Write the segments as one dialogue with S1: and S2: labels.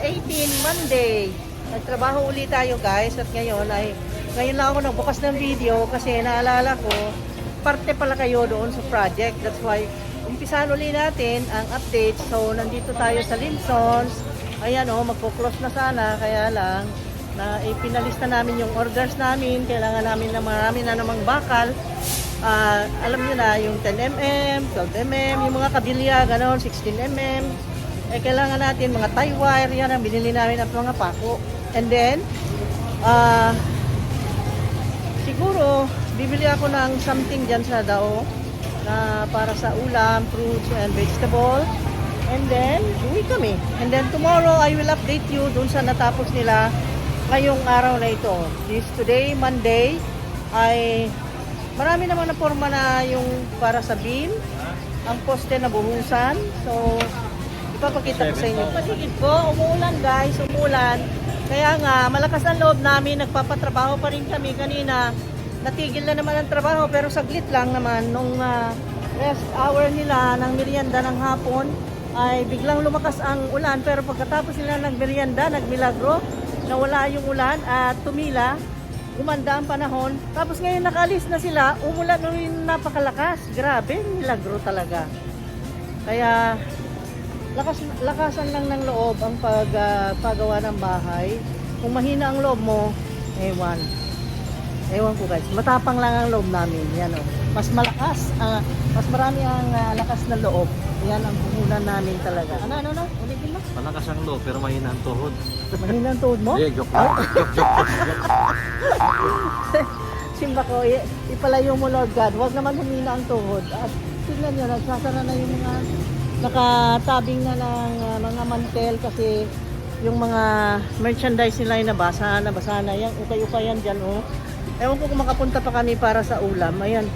S1: 18, Monday. Nagtrabaho ulit tayo guys at ngayon lang ako nagbukas ng video kasi naalala ko parte pala kayo doon sa project. That's why umpisahan ulit natin ang update. So nandito tayo sa Linsons. Ayan magpo-close na sana kaya lang na ipinalista namin yung orders namin. Kailangan namin na marami na namang bakal. Alam niyo na yung 10mm, 12mm, yung mga kabilya, gano'n, 16mm. Kailangan natin mga tie wire, yan ang binili namin at mga pako. And then, siguro, bibili ako ng something dyan sa Dao na para sa ulam, fruits and vegetable. And then, uwi kami. And then tomorrow, I will update you dun sa natapos nila ngayong araw na ito. This today, Monday, ay marami naman na forma na yung para sa beam. Ang poste na buhusan. So, ipapakita ko sa inyo. Pasigid ko, umuulan guys, umuulan. Kaya nga, malakas ang loob namin. Nagpapatrabaho pa rin kami kanina. Natigil na naman ang trabaho pero saglit lang naman. Nung rest hour nila ng merienda ng hapon, ay biglang lumakas ang ulan. Pero pagkatapos nila ng merienda, nagmilagro, nawala yung ulan at tumila. Gumanda ang panahon. Tapos ngayon nakalis na sila, umulan rin napakalakas. Grabe, milagro talaga. Kaya lakasan lang ng loob ang paggawa ng bahay. Kung mahina ang loob mo, ewan ko guys. Matapang lang ang loob namin. Yan Mas malakas, mas marami ang lakas ng loob. Yan ang puhunan namin talaga. Ano? Ulitin mo?
S2: Malakas ang loob pero mahina ang tuhod.
S1: Mahina ang tuhod mo?
S2: Yeah, joke lang.
S1: Simba ko, ipalayo mo Lord God. Huwag naman humina ang tuhod. At tingnan nyo, nagsasara na yung mga nakatabing na ng mga mantel kasi yung mga merchandise nila ay nabasa na. Yan, ukay-ukay yan dyan Ewan ko kung makapunta pa kami para sa ulam. Ayan,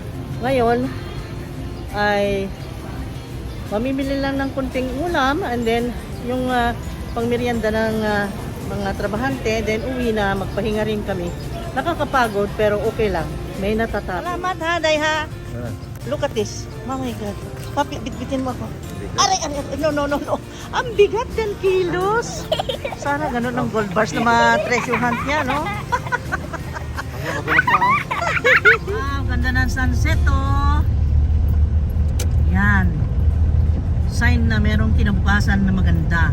S1: ngayon ay mamimili lang ng kunting ulam and then yung pangmerienda ng mga trabahante, then uwi na, magpahinga rin kami. Nakakapagod pero okay lang. May natatapos. Salamat ha, Day ha. Look at this. Oh my God. Papi, bitbitin mo ako. Aray. No. Ang bigat 10 kilos. Sana ganun ang gold bars na ma-treasure hunt niya, no? Wow, ganda ng sunset, Yan. Sign na merong kinabukasan na maganda.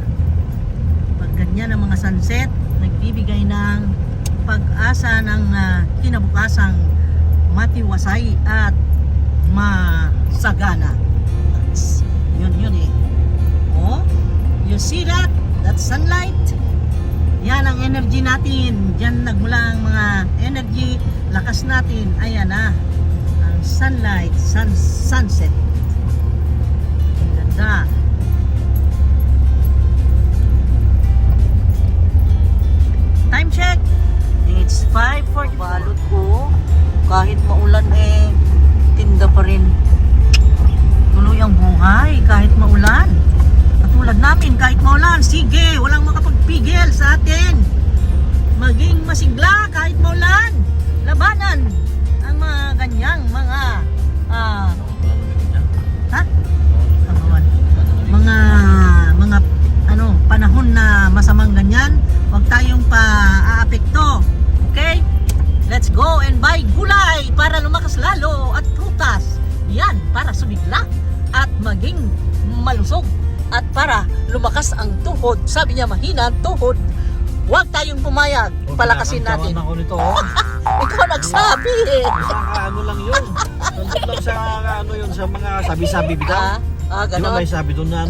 S1: Pag ganyan ang mga sunset, nagbibigay ng pag-asa ng kinabukasang matiwasay at masagana. Yun you see that? That's sunlight. Yan ang energy natin. Diyan nagmula ang mga energy, lakas natin. Ayan ang sunlight, sunset. Ganda. Time check. It's 5:40. Balot ko. Kahit maulan tinda pa rin. Tuloy ang buhay kahit maulan. Katulad namin kahit maulan. Sige, walang makapagpigil sa atin. Maging masigla kahit maulan. Labanan ang mga ganyang mga panahon na masamang ganyan. Huwag tayong pa-aapekto. Okay? Let's go and buy gulay para lumakas lalo at prutas. Yan, para sumigla at maging malusog at para lumakas ang tuhod. Sabi niya mahina ang tuhod. Huwag tayong pumayag. Palakasin natin.
S2: Ako nito,
S1: Ikaw nagsabi
S2: ano lang yun. Nandun lang sa sa mga sabi-sabi bitaw.
S1: Ganun.
S2: May sabi doon na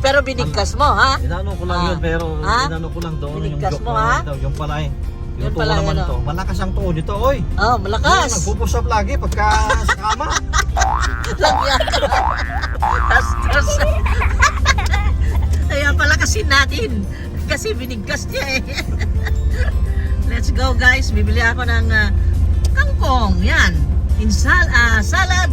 S1: pero binigkas mo, ha?
S2: Inano ko lang yun, pero inano ko lang doon yung
S1: Binigkas
S2: joke
S1: mo,
S2: na
S1: ha?
S2: daw, yung pala
S1: Yun
S2: yung
S1: pala,
S2: naman ito. Malakas ang tuhod ito, oy.
S1: Malakas.
S2: Nagpupusap lagi pagka sa kama.
S1: Lagyan ka. Tastas. Kaya palakasin natin. Kasi binigkas niya Let's go guys. Bibili ako ng kangkong. Yan. Salad.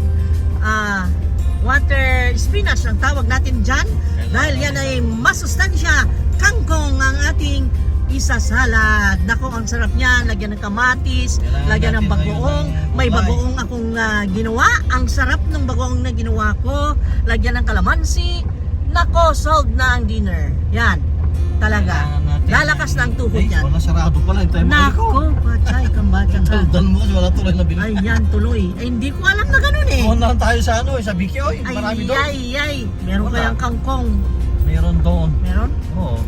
S1: Water spinach ang tawag natin dyan. Dahil yan ay masustansya. Kangkong ang ating isa-salad. Nako, ang sarap niyan. Lagyan ng kamatis, lagyan ng bagoong. May bagoong akong ginawa. Ang sarap ng bagoong na ginawa ko. Lagyan ng kalamansi. Nako, solved na ang dinner. Yan. Talaga. Lalakas lang tuhod
S2: Ay,
S1: yan.
S2: wala sarado pala. Hintay mo.
S1: Nako, pachay, kambata ka.
S2: Taldan mo kasi wala tuloy na binili.
S1: Ayan, tuloy. Ay, hindi ko alam na ganun eh.
S2: Doon lang tayo sa ano, sa Bikyoy.
S1: Ay,
S2: Marami doon.
S1: ay. Meron
S2: Wala.
S1: kayang kangkong.
S2: Meron doon.
S1: Meron?
S2: Oo.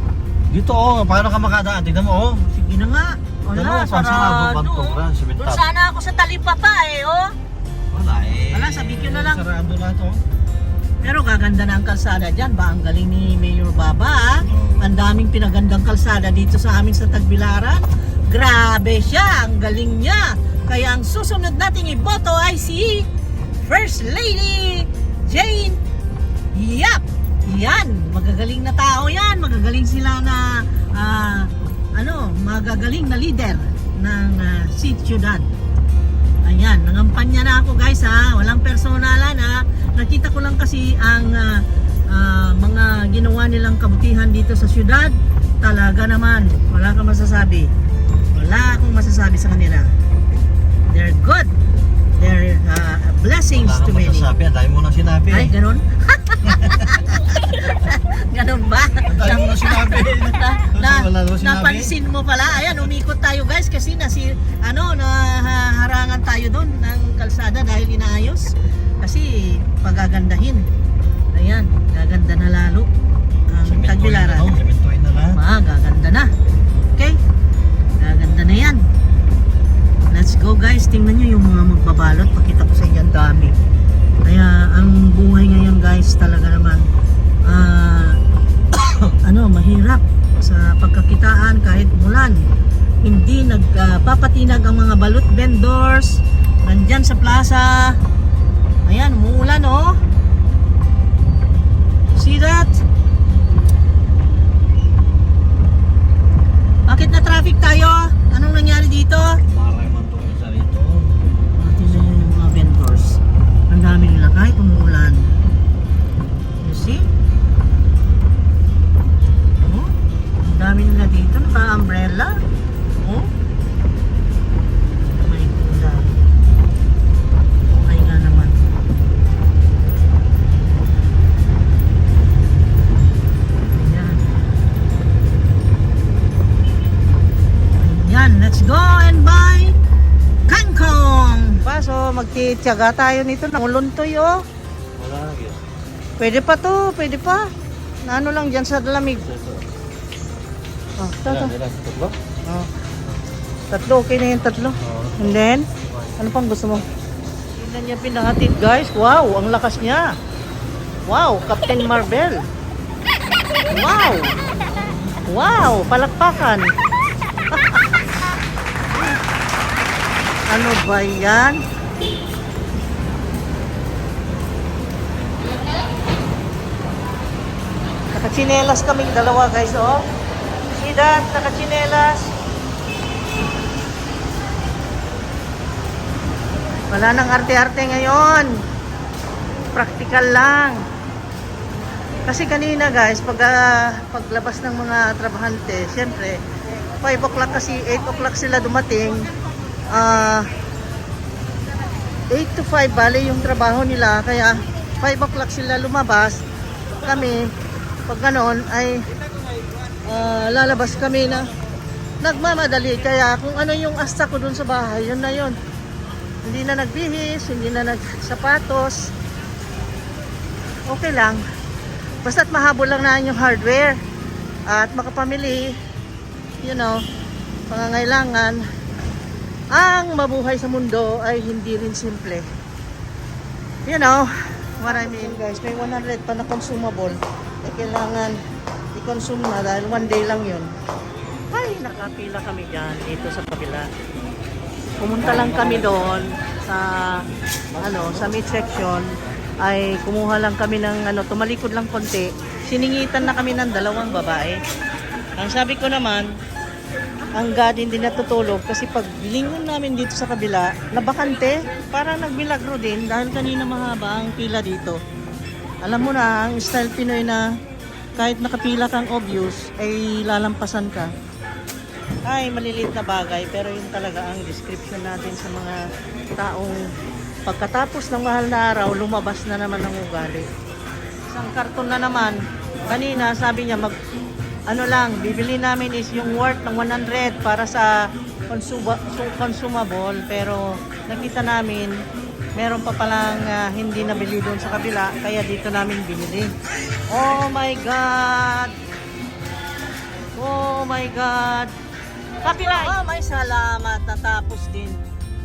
S2: Dito paano ka makadaan? Tignan mo
S1: Sige na nga. Wala,
S2: Tignan mo, sarado. Bantog na,
S1: Doon
S2: simentat.
S1: sana ako sa talipapa eh, oh.
S2: Wala eh.
S1: Wala, sa Bikyo na lang.
S2: Sarado lahat
S1: Pero gaganda na ang kalsada dyan. Ba, ang galing ni Mayor Baba, ah.
S2: Oo.
S1: Ang daming pinagandang kalsada dito sa amin sa Tagbilaran. Grabe siya, ang galing niya. Kaya ang susunod nating iboto ay si First Lady Jane Yap. Yan, magagaling na tao yan. Magagaling sila na, magagaling na leader ng Ciudad. Ayan, nangampanya na ako guys ha. Walang personalan ha. Nakita ko lang kasi ang mga ginawa nilang kabutihan dito sa syudad. Talaga naman, wala kang masasabi. Wala akong masasabi sa kanila. They're good. They're blessings to many.
S2: Sabi, ang dami mo nang sinabi.
S1: Ay, ganun? Ganun ba?
S2: Ang dami mo nang sinabi. Wala naman sinabi.
S1: Napansin mo pala. Ayan, umikot tayo guys kasi naharangan tayo doon ng kalsada dahil inaayos. Kasi pagagandahin. Ayan, gaganda na lalo ang Tagbilaran.
S2: Sementoy na lahat.
S1: Gaganda na. Okay? Gaganda na yan. Let's go guys. Tingnan nyo yung mga magbabalot. Pakita ko sa inyo ang dami. Kaya ang buhay ngayon guys talaga naman mahirap sa pagkakitaan kahit mulan. Hindi nagpapatinag ang mga balot vendors nandyan sa plaza. Ayan, umuulan oh. See that? Bakit na traffic tayo? Anong nangyari dito?
S2: Maray man to isa rito.
S1: Tingnan nyo yung mga vendors. Ang dami nila kahit umuulan. You see? Oh, ang dami nila dito. Naka-umbrella. Oh. My God. Okay nga naman. Ayan. Ayan, let's go and buy kangkong. So magtitiyaga tayo nito ng uluntoy oh.
S2: Wala lagi.
S1: Pwede pa to, pwede pa. Na ano lang dyan sa lamig. Oh, ito.
S2: Tatlo?
S1: Oh. Tatlo, okay na yung tatlo. And then, ano pang gusto mo? Tingnan niya pinahatid guys. Wow, ang lakas niya. Wow, Captain Marvel. Wow. Wow, palakpakan. Ano ba yan? Nakachinelas kaming dalawa guys, oh. See that? Nakachinelas. Wala nang arte-arte ngayon. Practical lang. Kasi kanina guys, paglabas ng mga trabahante, siyempre, 5 o'clock kasi 8 o'clock sila dumating. 8 to 5 bali yung trabaho nila, kaya 5 o'clock sila lumabas. Kami pag ganon ay lalabas kami na nagmamadali, kaya kung ano yung asta ko dun sa bahay, yun na yun. Hindi na nagbihis, hindi na nagsapatos, okay lang, basta't mahabol lang na yung hardware at makapamili, you know, pangangailangan. Ang mabuhay sa mundo ay hindi rin simple. You know what I mean guys, may 100 pa na consumable. Eh, kailangan i-consume na dahil one day lang yun. Ay, nakapila kami dyan dito sa kabila. Pumunta lang kami doon sa sa meat section. Ay kumuha lang kami ng tumalikod lang konti. Siningitan na kami ng 2 babae. Ang sabi ko naman, ang God hindi natutulog kasi pag lingon namin dito sa kabila, nabakante, parang nagmilagro din dahil kanina mahaba ang pila dito. Alam mo na, ang style Pinoy na kahit nakapila kang obvious, ay lalampasan ka. Ay, maliliit na bagay, pero yun talaga ang description natin sa mga taong pagkatapos ng mahal na araw, lumabas na naman ang ugali. Isang karton na naman, kanina sabi niya ano lang, bibili namin is yung worth ng 100 para sa consumable, pero nakita namin meron pa palang hindi nabili doon sa kabila, kaya dito namin binili. Oh my God! Oh my God! Copyright! Oh, may salamat, natapos din.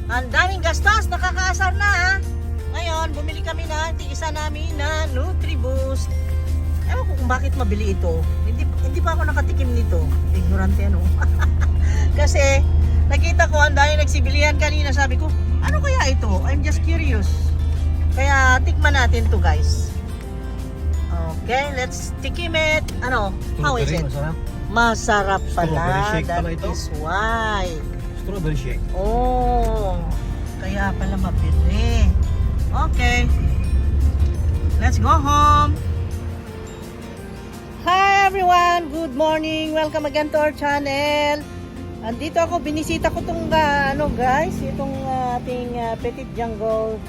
S1: Ang daming gastos, nakakaasar na ha. Ngayon, bumili kami na tig-isa namin na Nutriboost. Ewan ko kung bakit mabili ito. Hindi pa ako nakatikim nito. Ignorante ano. Kasi nakita ko ang dahil nagsibilihan kanina, sabi ko, ano kaya ito? I'm just curious. Kaya tikman natin to guys. Okay, let's tikim it. Ano? How is it?
S2: Masarap.
S1: Masarap pala.
S2: Strawberry shake
S1: That
S2: pala ito.
S1: is why.
S2: Strawberry shake.
S1: Oh, kaya pala mabili. Okay. Let's go home. Hi everyone, good morning. Welcome again to our channel. Andito ako, binisita ko tong ano guys, itong ating Petit Jungle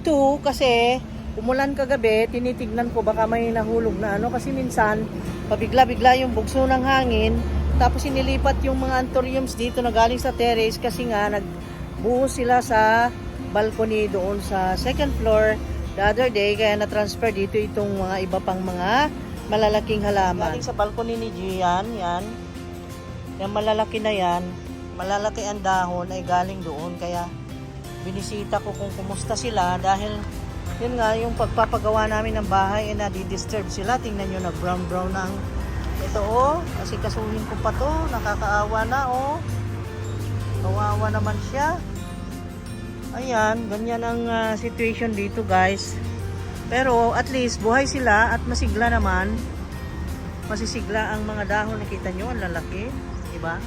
S1: 2 kasi umulan kagabi, tinitignan ko baka may nahulog na ano kasi minsan pabigla-bigla yung bugso ng hangin, tapos inilipat yung mga anthuriums dito na galing sa terrace kasi nga nagbuhos sila sa balcony doon sa second floor the other day, kaya na-transfer dito itong mga iba pang mga malalaking halaman. Galing sa balcony ni Gian, yan. Yung malalaki na yan, malalaki ang dahon ay galing doon, kaya binisita ko kung kumusta sila dahil yun nga, yung pagpapagawa namin ng bahay ay nadi-disturb sila. Tingnan nyo, nag-brown-brown na ang ito oh, kasi kasuhin ko pa to, nakakaawa na oh. Kawawa naman siya. Ayan, ganyan ang situation dito guys. Pero at least buhay sila at masigla naman. Masisigla ang mga dahon, nakita nyo, ang lalaki, diba?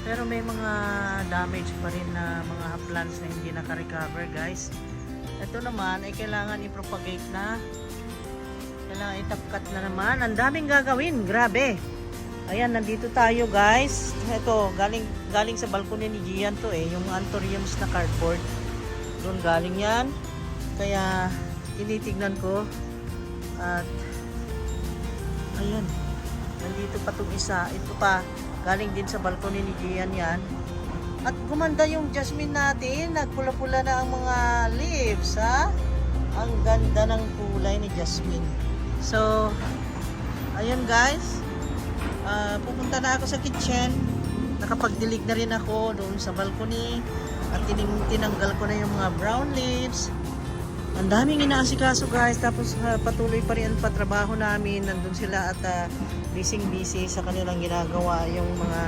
S1: Pero may mga damage pa rin na mga plants na hindi naka-recover guys. Ito naman ay kailangan i-propagate na. Kailangan itapkat na naman. Ang daming gagawin, grabe. Ayan, nandito tayo guys. Ito, galing sa balcony ni Gian to eh. Yung anthuriums na cardboard. Doon galing yan. Kaya tinitignan ko. At ayun, nandito pa itong isa. Ito pa, galing din sa balcony ni Gian yan. At gumanda yung jasmine natin. Nagpula-pula na ang mga leaves, ha? Ang ganda ng kulay ni jasmine. So, ayun guys. Pupunta na ako sa kitchen. Nakapagdilig na rin ako doon sa balcony. At tinanggal ko na yung mga brown leaves. Ang daming inaasikaso guys. Tapos patuloy pa rin ang patrabaho namin. Nandun sila at busy sa kanilang ginagawa. Yung mga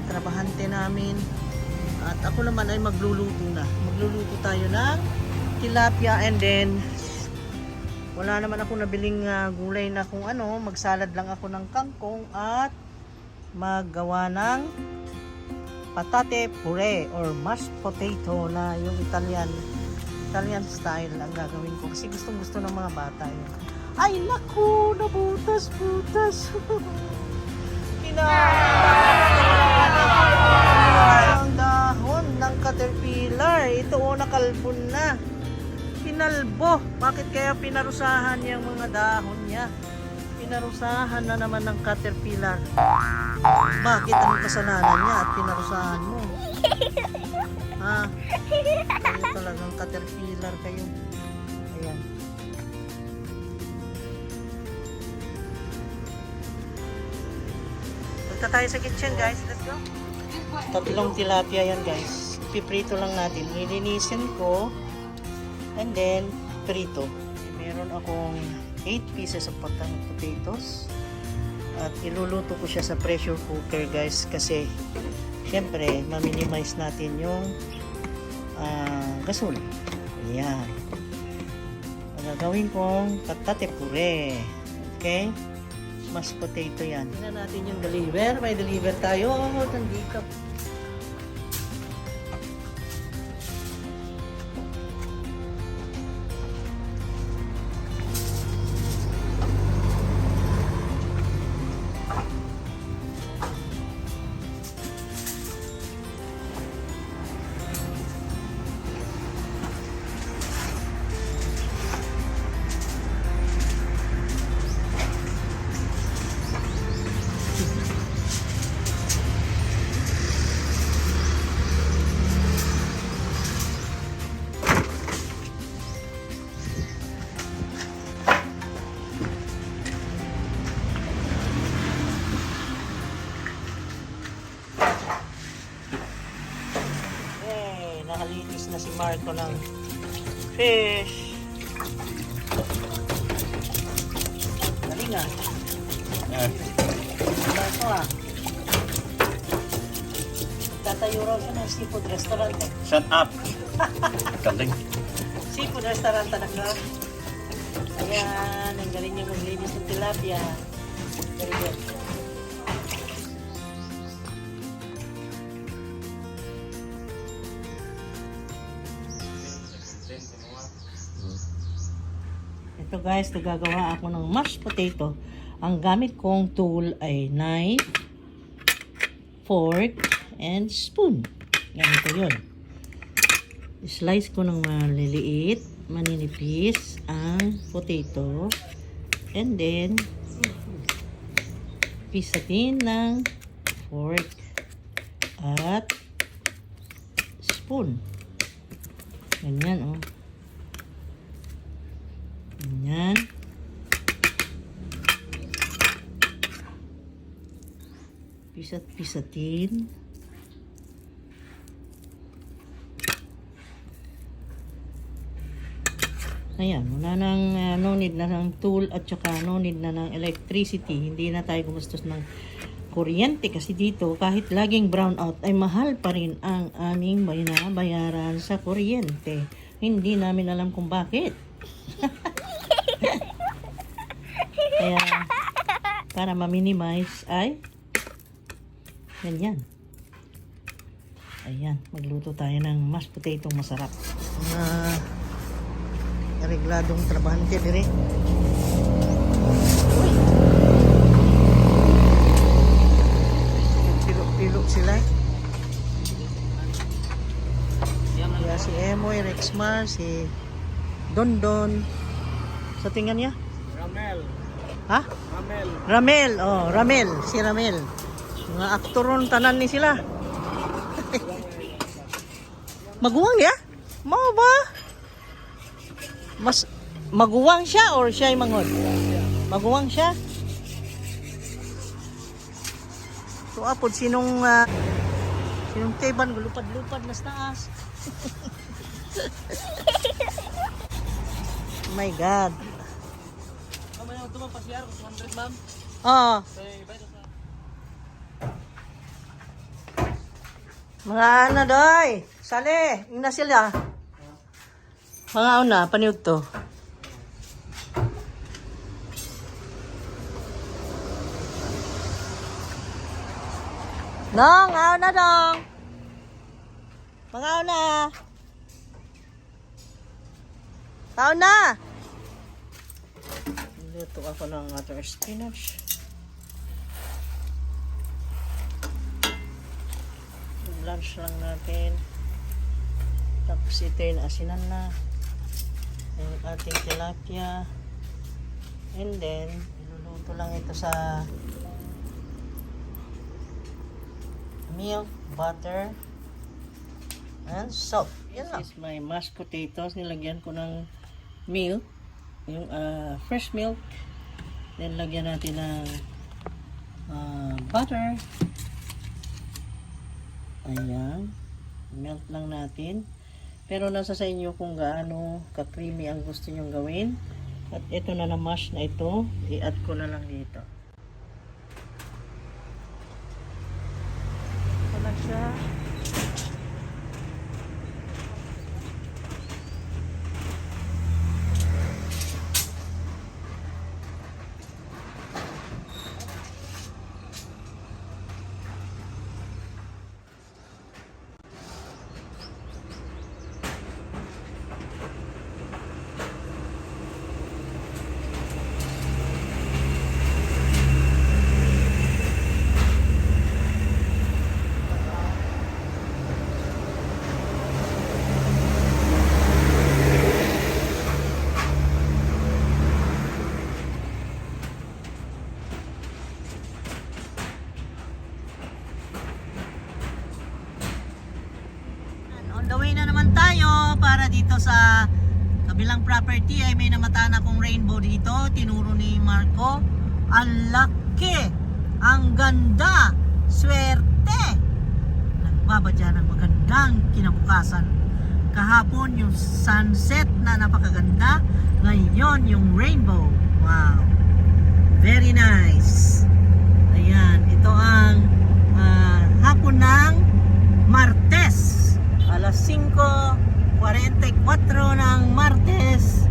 S1: trabahante namin. At ako naman ay magluluto na. Magluluto tayo ng tilapia and then wala naman ako nabiling gulay na kung ano. Magsalad lang ako ng kangkong at maggawa ng patate puree or mashed potato na yung Italian style ang gagawin ko. Kasi gustong-gusto ng mga bata yun. Ay naku! Nabutas-butas! Ang dahon ng caterpillar. Ito o, nakalbon na. Pinalbo. Bakit kaya pinarusahan yung mga dahon niya? Pinarusahan na naman ng caterpillar. Bakit ang kasalanan niya at pinarusahan mo? Ha? Kayo talagang caterpillar kayo. Ayan. Punta tayo sa kitchen guys. Let's go. Tatlong tilapia yan guys. Piprito lang natin. Nilinisin ko. And then, prito. Meron akong 8 pieces of potatoes. At iluluto ko siya sa pressure cooker guys. Kasi, syempre, ma-minimize natin yung gasol. Ayan. Gagawin kong patate puree. Okay? Mashed potato yan. Tingnan natin yung deliver. May deliver tayo. Nandito. Nakalinis na si Marco ng fish. Galing ah. Marco ah. Tatayo raw siya ng seafood restaurant eh.
S2: Shut up! Galing.
S1: Seafood restaurant talaga. Ayan, ang galing niya maglinis ng tilapia. Very good. Ito guys, gagawa ako ng mashed potato. Ang gamit kong tool ay knife, fork, and spoon. Ganito yun. Slice ko ng maliliit, maninipis ang potato. And then, pisatin ng fork at spoon. Ganyan, oh. Ganyan. Pisat-pisatin. Ayan, wala nang no need na ng tool at saka no need na ng electricity. Hindi na tayo gumastos ng kuryente kasi dito kahit laging brown out ay mahal pa rin ang aming binabayaran sa kuryente. Hindi namin alam kung bakit. Kaya para ma-minimize ay ganyan. Ayan, magluto tayo ng mashed potato masarap. Regladong trabahante dire. Uy. Pilok sila. Kaya si Emoy, Rexmar, si Dondon. Sa tingnan niya?
S2: Ramel.
S1: Ha?
S2: Ramel.
S1: Ramel. Oh, Ramel. Si Ramel. Mga aktoron tanan ni sila. Maguwang ya? Mao ba? Mas maguwang siya or siya ay mangod? Maguwang siya? So apod sinong teban gulupad-lupad nas taas. Oh my God.
S2: Mamaya ako tumang pasiyar ko 200 ma'am.
S1: Oh, mga ano doy, sali, ina sila. Mga una, paniog to. Nong, na dong. Mga una. Tao na. Luto ako ng other spinach. Lunch lang natin. Tapos ito yung asinan na. Yung ating tilapia. And then, iluluto lang ito sa milk, butter, and salt. Yan lang. This is my mashed potatoes. Nilagyan ko ng milk. Yung fresh milk. Then, lagyan natin ng butter. Ayan. Melt lang natin. Pero nasa sa inyo kung gaano ka-creamy ang gusto nyong gawin. At ito na na-mash na ito. I-add ko na lang dito. Ito na siya. On the way na naman tayo para dito sa kabilang property ay may namataan akong rainbow dito. Tinuro ni Marco. Ang laki! Ang ganda! Swerte! Nagbabadya ng magandang kinabukasan Kahapon yung sunset na napakaganda. Ngayon yung rainbow. Wow. Very nice. Ayan, ito ang hapon ng Martes. Alas 5:44 ng Martes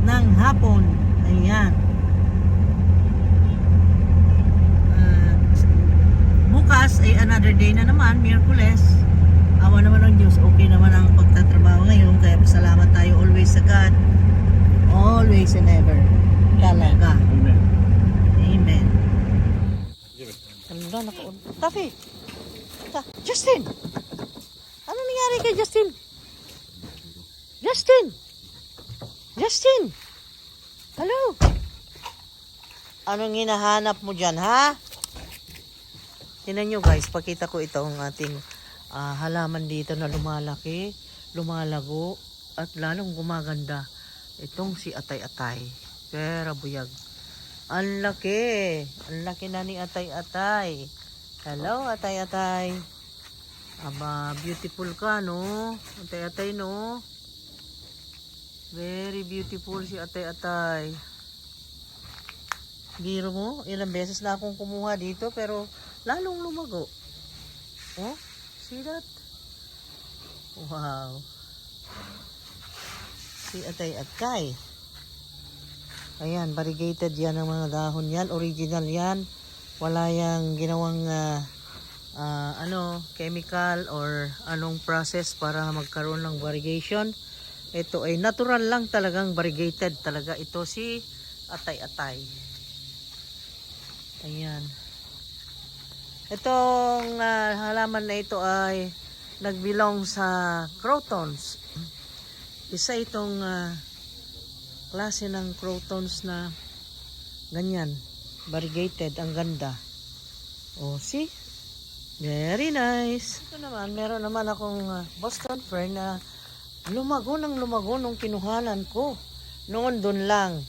S1: ng hapon. Ayan. Bukas ay another day na naman, Miyerkules. Awa naman ng Diyos, okay naman ang pagtatrabaho ngayon. Kaya pasalamat tayo always sa God. Always and ever. Talaga.
S2: Amen.
S1: Amen. Ganda, nakaon. Taffy! Justin! Ano nangyari kay Justin? Justin! Justin! Hello! Anong hinahanap mo dyan, ha? Tingnan nyo guys, pakita ko ito ang ating halaman dito na lumalaki, lumalago, at lalong gumaganda. Itong si Atay-Atay. Pera buyag. Ang laki. Ang laki na ni Atay-Atay. Hello, Atay-Atay. Aba, beautiful ka, no? Atay-Atay, no? Very beautiful si Atay-Atay. Biro mo, ilang beses na akong kumuha dito, pero lalong lumago. Oh, see that? Wow. Si Atay-Atay. Ayan, variegated yan ang mga dahon yan. Original yan. Wala yang ginawang chemical or anong process para magkaroon ng variegation. Ito ay natural lang talagang variegated talaga. Ito si Atay-Atay. Ayan. Itong halaman na ito ay nagbilong sa crotons. Isa itong klase ng crotons na ganyan, variegated, ang ganda. Oh, see? Very nice. Ito naman, meron naman akong Boston fern na lumago nung kinuhanan ko. Noon doon lang.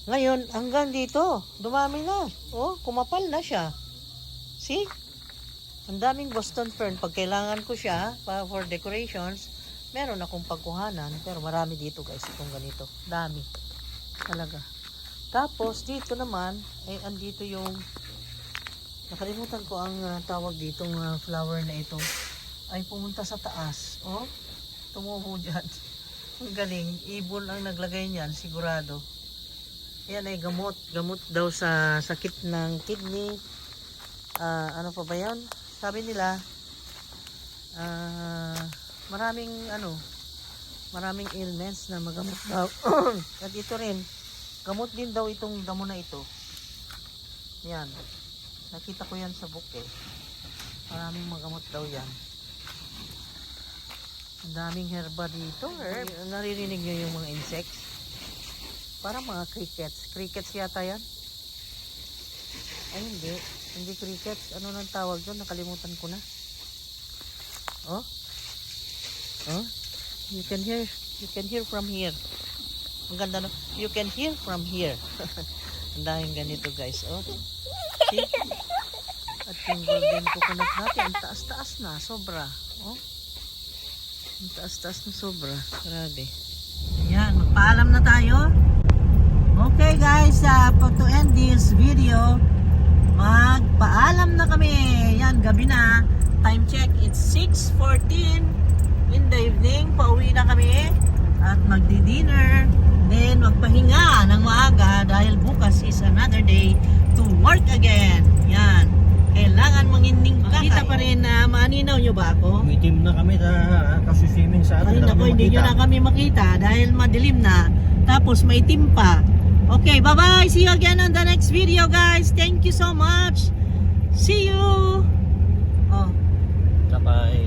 S1: Ngayon, hanggang dito, dumami na. Oh, kumapal na siya. See? Ang daming Boston fern. Pag kailangan ko siya for decorations, meron akong pagkuhanan. Pero marami dito guys, itong ganito. Dami. Talaga. Tapos, dito naman, ay andito yung, nakalimutan ko ang tawag ditong flower na ito. Ay pumunta sa taas. Oh, tumubo dyan. Ang galing. Ibon ang naglagay niyan, sigurado. Yan ay gamot. Gamot daw sa sakit ng kidney. Ano pa ba yan? Sabi nila, maraming ailments na magamot daw. At ito rin, gamot din daw itong damo na ito. Yan. Nakita ko yan sa book eh. Maraming magamot daw yan. Ang daming herba dito. Naririnig nyo yung mga insects? Parang mga crickets. Crickets yata yan? Ay hindi. Hindi crickets. Ano nang tawag doon? Nakalimutan ko na. Oh? Oh? You can hear from here. Ang ganda no? You can hear from here. Ang daming ganito guys. Oh. See? At yung golden coconut natin, ang taas-taas na. Sobra. Oh. Ang taas-taas na sobra. Grabe. Ayan, magpaalam na tayo. Okay guys, to end this video, magpaalam na kami. Yan, gabi na. Time check, it's 6:14 in the evening. Pauwi na kami at magdi-dinner. Then magpahinga ng maaga dahil bukas is another day to work again. Yan. Kailangan mangining ka. Kita pa rin na maaninaw nyo ba ako?
S2: Umitim na kami kasi swimming sa
S1: Ay nako, hindi nyo na kami makita dahil madilim na. Tapos maitim pa. Okay, bye-bye. See you again on the next video, guys. Thank you so much. See you. Oh.
S2: Bye-bye.